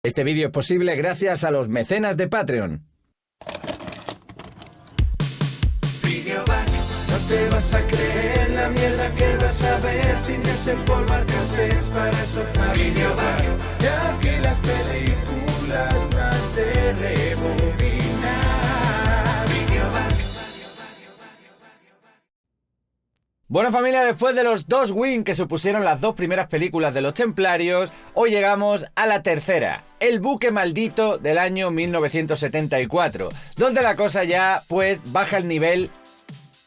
Este vídeo es posible gracias a los mecenas de Patreon. Videoback, no te vas a creer la mierda que vas a ver sin desempolvar cassettes, para eso está Videoback. Ya que las películas más de rebobinar. Videoback. Bueno, familia, después de los 2 wins que supusieron las 2 primeras películas de los Templarios, hoy llegamos a la tercera, El buque maldito del año 1974, donde la cosa ya, pues, baja el nivel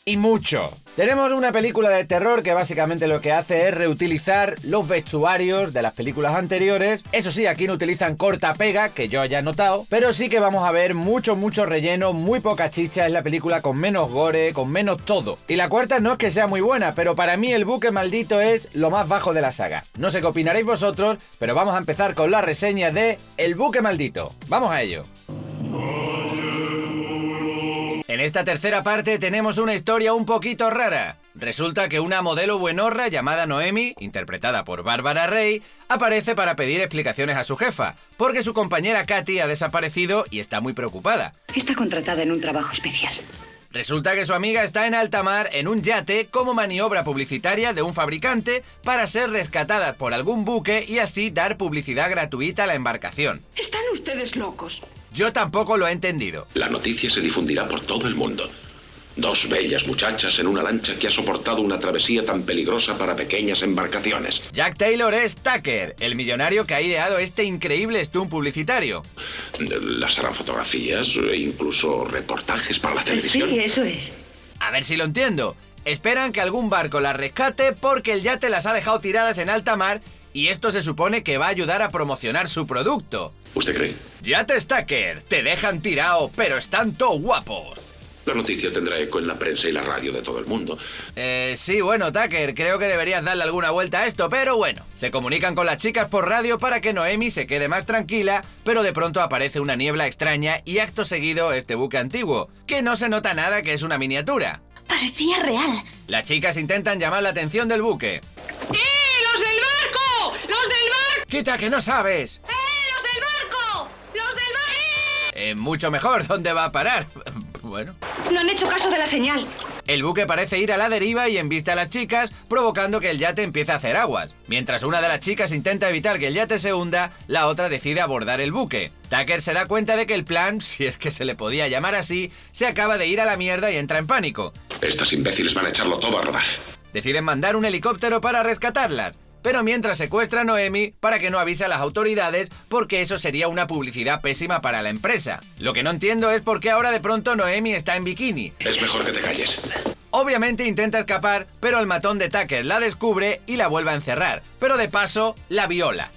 y mucho. Tenemos una película de terror que básicamente lo que hace es reutilizar los vestuarios de las películas anteriores. Eso sí, aquí no utilizan corta-pega, que yo ya he notado, pero sí que vamos a ver mucho relleno, muy poca chicha. Es la película con menos gore, con menos todo. Y la cuarta no es que sea muy buena, pero para mí El buque maldito es lo más bajo de la saga. No sé qué opinaréis vosotros, pero vamos a empezar con la reseña de El buque maldito. ¡Vamos a ello! En esta tercera parte tenemos una historia un poquito rara. Resulta que una modelo buenorra llamada Noemi, interpretada por Bárbara Rey, aparece para pedir explicaciones a su jefa, porque su compañera Katy ha desaparecido y está muy preocupada. Está contratada en un trabajo especial. Resulta que su amiga está en alta mar en un yate como maniobra publicitaria de un fabricante para ser rescatada por algún buque y así dar publicidad gratuita a la embarcación. Están ustedes locos. Yo tampoco lo he entendido. La noticia se difundirá por todo el mundo. 2 bellas muchachas en una lancha que ha soportado una travesía tan peligrosa para pequeñas embarcaciones. Jack Taylor es Tucker, el millonario que ha ideado este increíble stunt publicitario. Las harán fotografías e incluso reportajes para la televisión. Sí, eso es. A ver si lo entiendo. Esperan que algún barco las rescate porque el yate las ha dejado tiradas en alta mar y esto se supone que va a ayudar a promocionar su producto. ¿Usted cree? Yates Tucker, te dejan tirado, pero están todos guapos. La noticia tendrá eco en la prensa y la radio de todo el mundo. Sí, bueno, Tucker, creo que deberías darle alguna vuelta a esto, pero bueno. Se comunican con las chicas por radio para que Noemi se quede más tranquila, pero de pronto aparece una niebla extraña y acto seguido este buque antiguo, que no se nota nada que es una miniatura. Parecía real. Las chicas intentan llamar la atención del buque. ¡Los del barco! ¡Los del barco! ¡Quita que no sabes! ¡Los del barco! ¡Los del barco! Mucho mejor, ¿dónde va a parar? Bueno. No han hecho caso de la señal. El buque parece ir a la deriva y embiste a las chicas, provocando que el yate empiece a hacer aguas. Mientras una de las chicas intenta evitar que el yate se hunda, la otra decide abordar el buque. Tucker se da cuenta de que el plan, si es que se le podía llamar así, se acaba de ir a la mierda y entra en pánico. Estas imbéciles van a echarlo todo a rodar. Deciden mandar un helicóptero para rescatarlas, pero mientras secuestra a Noemi para que no avise a las autoridades porque eso sería una publicidad pésima para la empresa. Lo que no entiendo es por qué ahora de pronto Noemi está en bikini. Es mejor que te calles. Obviamente intenta escapar, pero el matón de Tucker la descubre y la vuelve a encerrar, pero de paso la viola.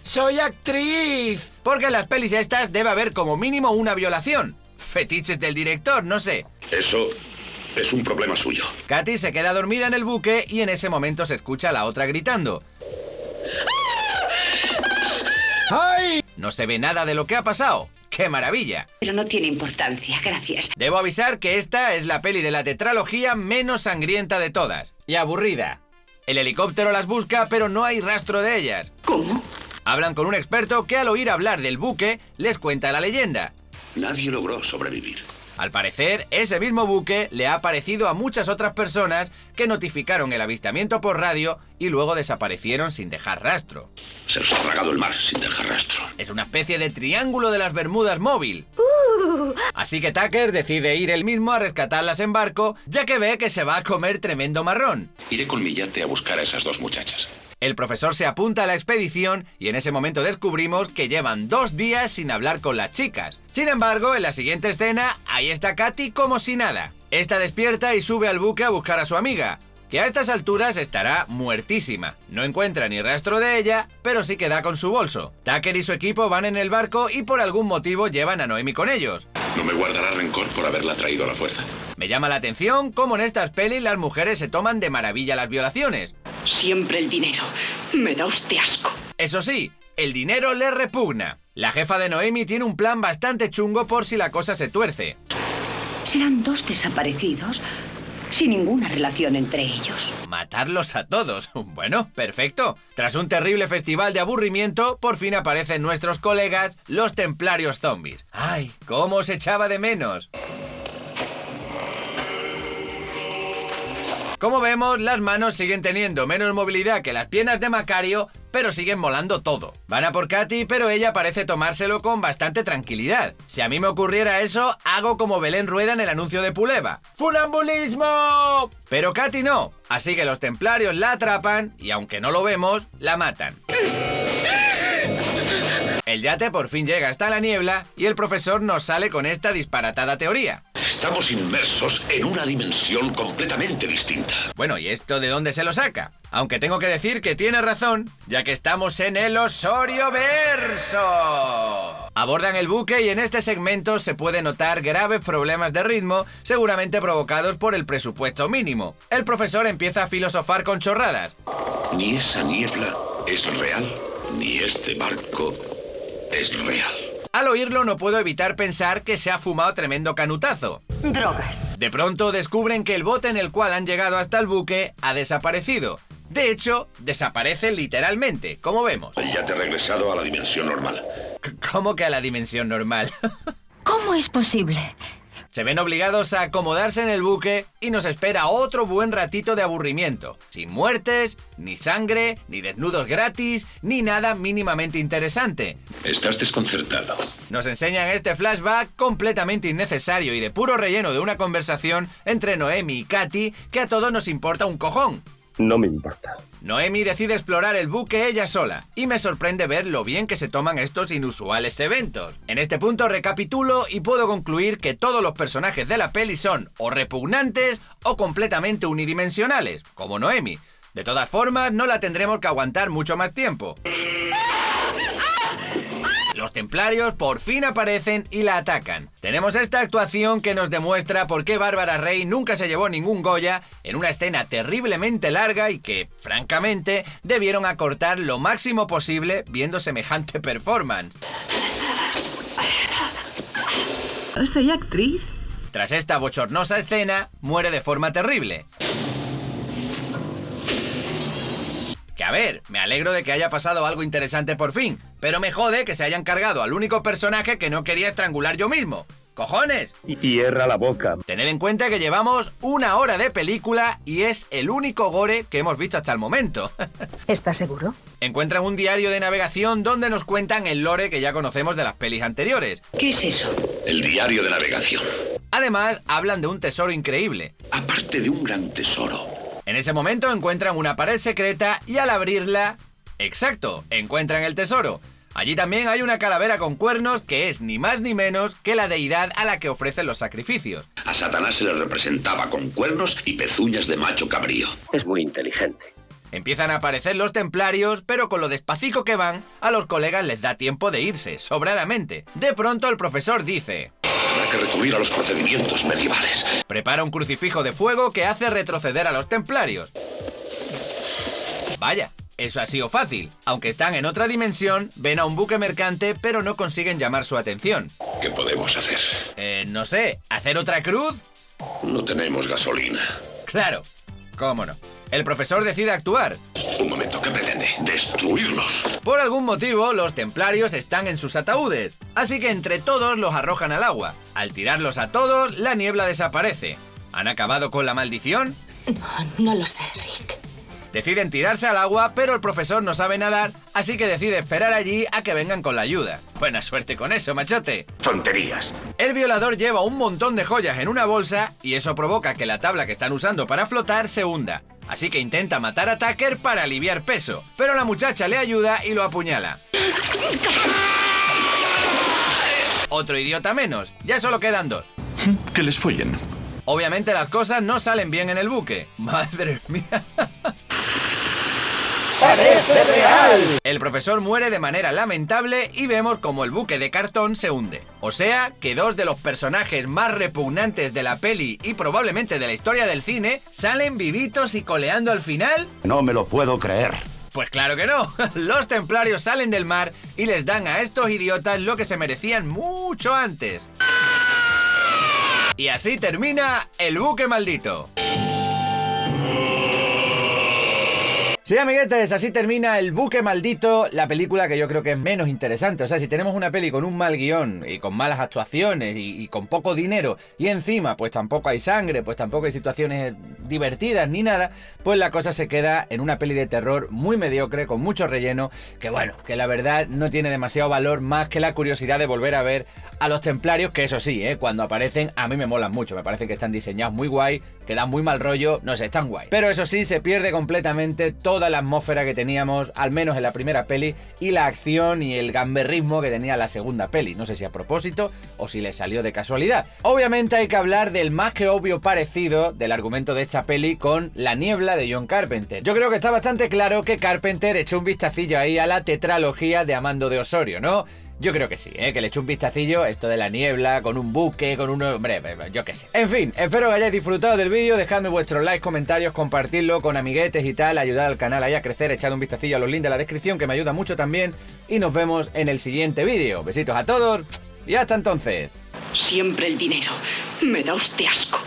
¡Soy actriz! Porque en las pelis estas debe haber como mínimo una violación. Fetiches del director, no sé. Eso es un problema suyo. Katy se queda dormida en el buque y en ese momento se escucha a la otra gritando. ¡Ay! No se ve nada de lo que ha pasado. ¡Qué maravilla! Pero no tiene importancia, gracias. Debo avisar que esta es la peli de la tetralogía menos sangrienta de todas. Y aburrida. El helicóptero las busca, pero no hay rastro de ellas. ¿Cómo? Hablan con un experto que al oír hablar del buque les cuenta la leyenda. Nadie logró sobrevivir. Al parecer, ese mismo buque le ha aparecido a muchas otras personas que notificaron el avistamiento por radio y luego desaparecieron sin dejar rastro. Se los ha tragado el mar sin dejar rastro. Es una especie de triángulo de las Bermudas móvil. Así que Tucker decide ir él mismo a rescatarlas en barco, ya que ve que se va a comer tremendo marrón. Iré con mi yate a buscar a esas 2 muchachas. El profesor se apunta a la expedición y en ese momento descubrimos que llevan 2 días sin hablar con las chicas. Sin embargo, en la siguiente escena, ahí está Katy como si nada. Esta despierta y sube al buque a buscar a su amiga, que a estas alturas estará muertísima. No encuentra ni rastro de ella, pero sí que da con su bolso. Tucker y su equipo van en el barco y por algún motivo llevan a Noemi con ellos. No me guardará rencor por haberla traído a la fuerza. Me llama la atención cómo en estas pelis las mujeres se toman de maravilla las violaciones. Siempre el dinero. Me da usted asco. Eso sí, el dinero le repugna. La jefa de Noemi tiene un plan bastante chungo por si la cosa se tuerce. Serán 2 desaparecidos sin ninguna relación entre ellos. Matarlos a todos. Bueno, perfecto. Tras un terrible festival de aburrimiento, por fin aparecen nuestros colegas, los templarios zombies. ¡Ay, cómo os echaba de menos! Como vemos, las manos siguen teniendo menos movilidad que las piernas de Macario, pero siguen molando todo. Van a por Katy, pero ella parece tomárselo con bastante tranquilidad. Si a mí me ocurriera eso, hago como Belén Rueda en el anuncio de Puleva. ¡Funambulismo! Pero Katy no, así que los templarios la atrapan y, aunque no lo vemos, la matan. El yate por fin llega hasta la niebla y el profesor nos sale con esta disparatada teoría. Estamos inmersos en una dimensión completamente distinta. Bueno, ¿y esto de dónde se lo saca? Aunque tengo que decir que tiene razón, ya que estamos en el Osorioverso. Abordan el buque y en este segmento se puede notar graves problemas de ritmo, seguramente provocados por el presupuesto mínimo. El profesor empieza a filosofar con chorradas. Ni esa niebla es real, ni este barco es real. Al oírlo no puedo evitar pensar que se ha fumado tremendo canutazo. Drogas. De pronto descubren que el bote en el cual han llegado hasta el buque ha desaparecido. De hecho, desaparece literalmente, como vemos. Ya te he regresado a la dimensión normal. ¿Cómo que a la dimensión normal? ¿Cómo es posible? Se ven obligados a acomodarse en el buque y nos espera otro buen ratito de aburrimiento. Sin muertes, ni sangre, ni desnudos gratis, ni nada mínimamente interesante. Estás desconcertado. Nos enseñan este flashback completamente innecesario y de puro relleno de una conversación entre Noemi y Katy que a todos nos importa un cojón. No me importa. Noemi decide explorar el buque ella sola, y me sorprende ver lo bien que se toman estos inusuales eventos. En este punto recapitulo y puedo concluir que todos los personajes de la peli son o repugnantes o completamente unidimensionales, como Noemi. De todas formas, no la tendremos que aguantar mucho más tiempo. Los templarios por fin aparecen y la atacan. Tenemos esta actuación que nos demuestra por qué Bárbara Rey nunca se llevó ningún Goya en una escena terriblemente larga y que, francamente, debieron acortar lo máximo posible viendo semejante performance. ¿Soy actriz? Tras esta bochornosa escena, muere de forma terrible. Que a ver, me alegro de que haya pasado algo interesante por fin, pero me jode que se hayan cargado al único personaje que no quería estrangular yo mismo. ¡Cojones! Y cierra la boca. Tened en cuenta que llevamos 1 hora de película y es el único gore que hemos visto hasta el momento. ¿Estás seguro? Encuentran un diario de navegación donde nos cuentan el lore que ya conocemos de las pelis anteriores. ¿Qué es eso? El diario de navegación. Además, hablan de un tesoro increíble. Aparte de un gran tesoro. En ese momento encuentran una pared secreta y al abrirla... ¡Exacto! Encuentran el tesoro. Allí también hay una calavera con cuernos que es ni más ni menos que la deidad a la que ofrecen los sacrificios. A Satanás se le representaba con cuernos y pezuñas de macho cabrío. Es muy inteligente. Empiezan a aparecer los templarios, pero con lo despacito que van, a los colegas les da tiempo de irse, sobradamente. De pronto el profesor dice... Habrá que recurrir a los procedimientos medievales. Prepara un crucifijo de fuego que hace retroceder a los templarios. Vaya, eso ha sido fácil. Aunque están en otra dimensión, ven a un buque mercante, pero no consiguen llamar su atención. ¿Qué podemos hacer? No sé, ¿hacer otra cruz? No tenemos gasolina. Claro, cómo no. El profesor decide actuar. Un momento, ¿qué pretende? ¿Destruirlos? Por algún motivo, los templarios están en sus ataúdes, así que entre todos los arrojan al agua. Al tirarlos a todos, la niebla desaparece. ¿Han acabado con la maldición? No lo sé, Rick. Deciden tirarse al agua, pero el profesor no sabe nadar, así que decide esperar allí a que vengan con la ayuda. Buena suerte con eso, machote. Tonterías. El violador lleva un montón de joyas en una bolsa y eso provoca que la tabla que están usando para flotar se hunda. Así que intenta matar a Tucker para aliviar peso, pero la muchacha le ayuda y lo apuñala. Otro idiota menos, ya solo quedan 2. Que les follen. Obviamente las cosas no salen bien en el buque. ¡Madre mía! ¡Parece real! El profesor muere de manera lamentable y vemos como el buque de cartón se hunde. O sea, que 2 de los personajes más repugnantes de la peli y probablemente de la historia del cine salen vivitos y coleando al final. No me lo puedo creer. Pues claro que no. Los templarios salen del mar y les dan a estos idiotas lo que se merecían mucho antes. Y así termina El buque maldito. Sí, amiguetes, así termina El buque maldito, la película que yo creo que es menos interesante. O sea, si tenemos una peli con un mal guión y con malas actuaciones y con poco dinero y encima pues tampoco hay sangre, pues tampoco hay situaciones divertidas ni nada, pues la cosa se queda en una peli de terror muy mediocre, con mucho relleno, que bueno, que la verdad no tiene demasiado valor más que la curiosidad de volver a ver a los templarios, que eso sí, cuando aparecen a mí me molan mucho, me parece que están diseñados muy guay, que dan muy mal rollo, no sé, están guay. Pero eso sí, se pierde completamente toda la atmósfera que teníamos, al menos en la primera peli, y la acción y el gamberrismo que tenía la segunda peli. No sé si a propósito o si le salió de casualidad. Obviamente hay que hablar del más que obvio parecido del argumento de esta peli con La niebla de John Carpenter. Yo creo que está bastante claro que Carpenter echó un vistacillo ahí a la tetralogía de Amando de Osorio, ¿no? Yo creo que sí, que le eché un vistacillo, esto de la niebla, con un buque, con un... Hombre, yo qué sé. En fin, espero que hayáis disfrutado del vídeo, dejadme vuestros likes, comentarios, compartidlo con amiguetes y tal, ayudad al canal ahí a crecer, echad un vistacillo a los links de la descripción que me ayuda mucho también, y nos vemos en el siguiente vídeo. Besitos a todos y hasta entonces. Siempre el dinero. Me da usted asco.